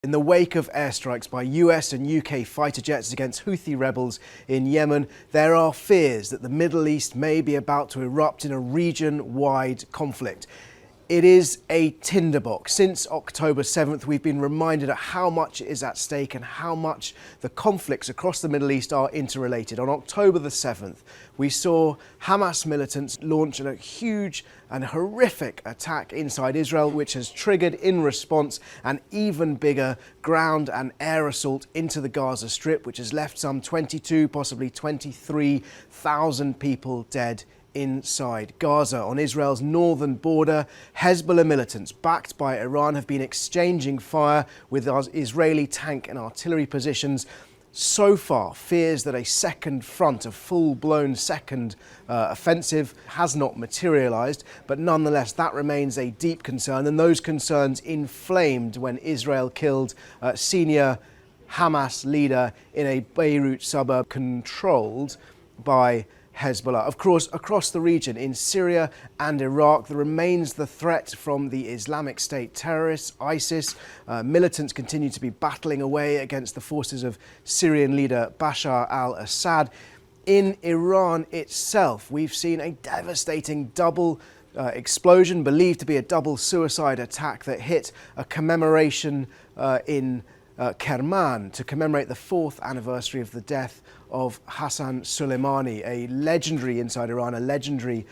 In the wake of airstrikes by US and UK fighter jets against Houthi rebels in Yemen, there are fears that the Middle East may be about to erupt in a region-wide conflict. It is a tinderbox. Since October 7th, we've been reminded of how much is at stake and how much the conflicts across the Middle East are interrelated. On October the 7th, we saw Hamas militants launch a huge and horrific attack inside Israel, which has triggered in response an even bigger ground and air assault into the Gaza Strip, which has left some 22, possibly 23,000 people dead inside Gaza. On Israel's northern border, Hezbollah militants backed by Iran have been exchanging fire with Israeli tank and artillery positions. So far, fears that a second front, a full-blown second offensive has not materialised, but nonetheless that remains a deep concern, and those concerns inflamed when Israel killed senior Hamas leader in a Beirut suburb controlled by Hezbollah. Of course, across the region, in Syria and Iraq, there remains the threat from the Islamic State terrorists, ISIS. Militants continue to be battling away against the forces of Syrian leader Bashar al-Assad. In Iran itself, we've seen a devastating double explosion, believed to be a double suicide attack that hit a commemoration in Kerman to commemorate the 4th anniversary of the death of Hassan Soleimani, a legendary inside Iran, a legendary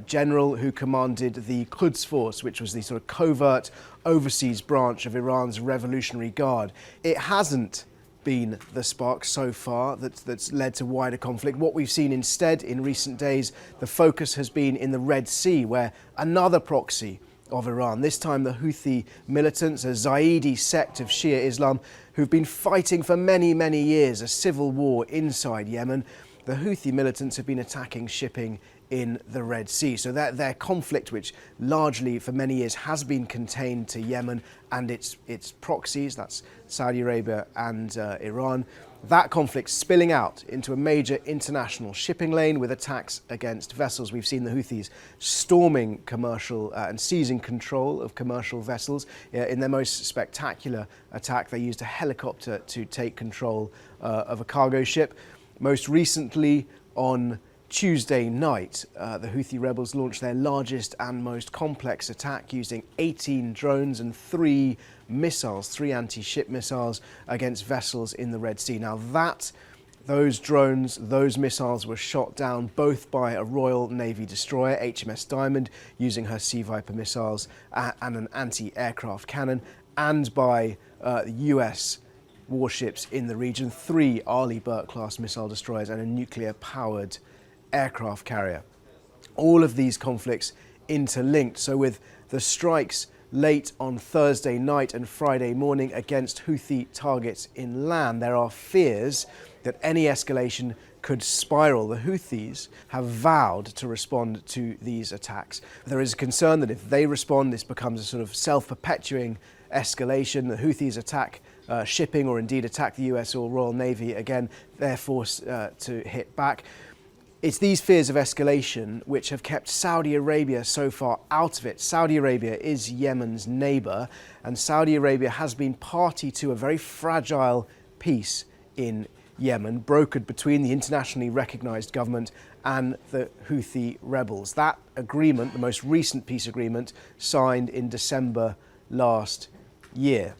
general who commanded the Quds Force, which was the sort of covert overseas branch of Iran's Revolutionary Guard. It hasn't been the spark so far that's led to wider conflict. What we've seen instead in recent days, the focus has been in the Red Sea, where another proxy of Iran, this time the Houthi militants, a Zaidi sect of Shia Islam who've been fighting for many, many years a civil war inside Yemen. The Houthi militants have been attacking shipping in the Red Sea. So their conflict, which largely for many years has been contained to Yemen and its proxies, that's Saudi Arabia and Iran, that conflict spilling out into a major international shipping lane with attacks against vessels. We've seen the Houthis storming commercial and seizing control of commercial vessels. In their most spectacular attack, they used a helicopter to take control of a cargo ship. Most recently, on Tuesday night, the Houthi rebels launched their largest and most complex attack using 18 drones and 3 missiles, 3 anti-ship missiles against vessels in the Red Sea. Now those drones, those missiles were shot down both by a Royal Navy destroyer, HMS Diamond, using her Sea Viper missiles and an anti-aircraft cannon, and by US warships in the region, 3 Arleigh Burke-class missile destroyers and a nuclear-powered aircraft carrier. All of these conflicts interlinked. So with the strikes late on Thursday night and Friday morning against Houthi targets inland, there are fears that any escalation could spiral. The Houthis have vowed to respond to these attacks. There is a concern that if they respond, this becomes a sort of self-perpetuating escalation. The Houthis attack shipping, or indeed attack the US or Royal Navy, again, they're forced to hit back. It's these fears of escalation which have kept Saudi Arabia so far out of it. Saudi Arabia is Yemen's neighbour, and Saudi Arabia has been party to a very fragile peace in Yemen, brokered between the internationally recognised government and the Houthi rebels. That agreement, the most recent peace agreement, signed in December last year.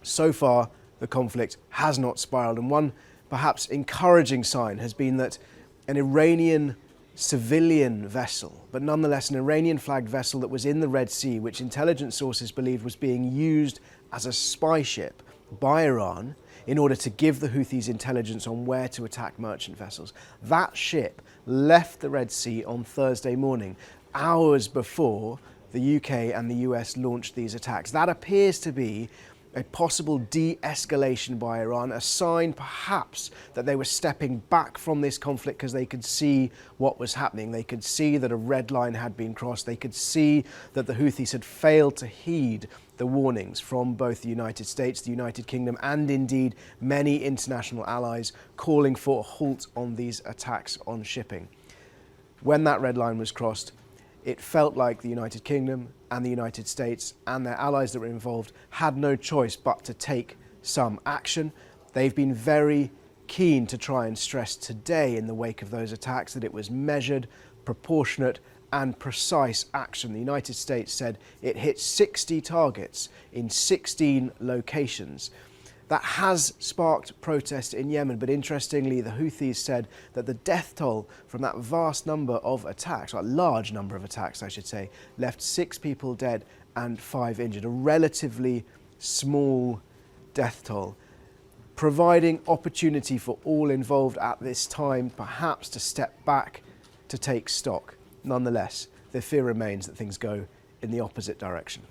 So far, the conflict has not spiralled, and one perhaps encouraging sign has been that an Iranian civilian vessel, but nonetheless an Iranian-flagged vessel that was in the Red Sea, which intelligence sources believed was being used as a spy ship by Iran in order to give the Houthis intelligence on where to attack merchant vessels. That ship left the Red Sea on Thursday morning, hours before the UK and the US launched these attacks. That appears to be a possible de-escalation by Iran, a sign perhaps that they were stepping back from this conflict because they could see what was happening. They could see that a red line had been crossed. They could see that the Houthis had failed to heed the warnings from both the United States, the United Kingdom, and indeed many international allies calling for a halt on these attacks on shipping. When that red line was crossed, it felt like the United Kingdom and the United States and their allies that were involved had no choice but to take some action. They've been very keen to try and stress today, in the wake of those attacks, that it was measured, proportionate and precise action. The United States said it hit 60 targets in 16 locations. That has sparked protest in Yemen, but interestingly, the Houthis said that the death toll from that vast number of attacks, or a large number of attacks, I should say, left 6 people dead and 5 injured, a relatively small death toll, providing opportunity for all involved at this time, perhaps to step back, to take stock. Nonetheless, the fear remains that things go in the opposite direction.